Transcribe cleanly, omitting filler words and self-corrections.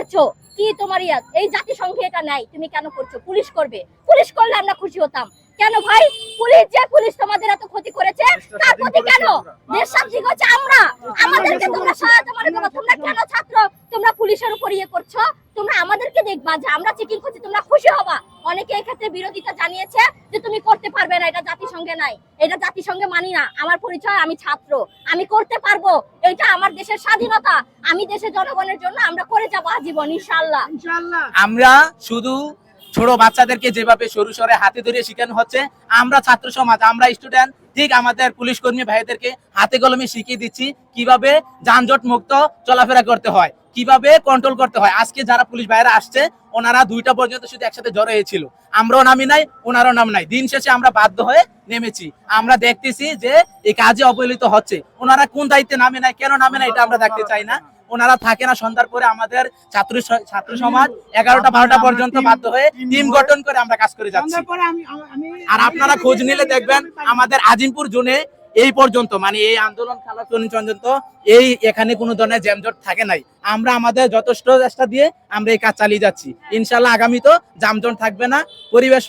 করছো কি তোমার এই জাতিসংঘে এটা নাই, তুমি কেন করছো? পুলিশ করবে, পুলিশ করলে আমরা খুশি হতাম। কেন ভাই পুলিশ তোমাদের এত ক্ষতি করেছে, তার প্রতি কেন? দেশ স্বাধীন হচ্ছে আমরা, আমাদেরকে তোমরা সহায়তা মনে করো। তোমরা কেন ছাত্র তোমরা পুলিশের উপর করছো? তোমরা আমাদেরকে দেখবা যে আমরা চেকিং করছি, তোমরা খুশি হবা। অনেকে এক্ষেত্রে বিরোধিতা জানিয়েছে যে তুমি করতে পারবে না, এটা জাতিসংঘে নাই, এটা জাতিসংঘে মানি না। আমার পরিচয়, আমি ছাত্র, আমি করতে পারবো, এটা আমার দেশের স্বাধীনতা, আমি দেশের জনগণের জন্য আমরা করে যাবো আজীবন ইনশাআল্লাহ। আমরা শুধু ছোট বাচ্চাদেরকে যেভাবে সরু সরে হাতে ধরে শেখানো হচ্ছে, আমরা ছাত্র সমাজ, আমরা স্টুডেন্ট, ঠিক আমাদের পুলিশ কর্মী ভাইদেরকে হাতে কলমে শিখিয়ে দিচ্ছি কিভাবে যানজট মুক্ত চলাফেরা করতে হয়, কিভাবে কন্ট্রোল করতে হয়। আজকে যারা পুলিশ ভাইরা আসছে ওনারা 2টা পর্যন্ত শুধু একসাথে জড়ো হয়েছিল, আমরাও নামি নাই, ওনারাও নাম নাই। দিন শেষে আমরা বাধ্য হয়ে নেমেছি। আমরা দেখতেছি যে এই কাজে অবহেলিত হচ্ছে। ওনারা কোন দায়িত্বে নামে নাই, কেন নামে নাই, এটা আমরা দেখতে চাই না। ওনারা থাকে না, সন্ধ্যার পরে আমাদের ছাত্র সমাজ 11টা 12টা পর্যন্ত বাধ্য হয়ে টিম গঠন করে আমরা কাজ করে যাচ্ছি। আর আপনারা খোঁজ নিলে দেখবেন আমাদের আজিমপুর জোনে এই পর্যন্ত, মানে এই আন্দোলন খেলা পর্যন্ত এখানে কোনো ধরনের জ্যামজট থাকে নাই। আমরা আমাদের যথেষ্ট চেষ্টা দিয়ে আমরা এই কাজ চালিয়ে যাচ্ছি। ইনশাল্লাহ আগামী তো যানজট থাকবে না। পরিবেশ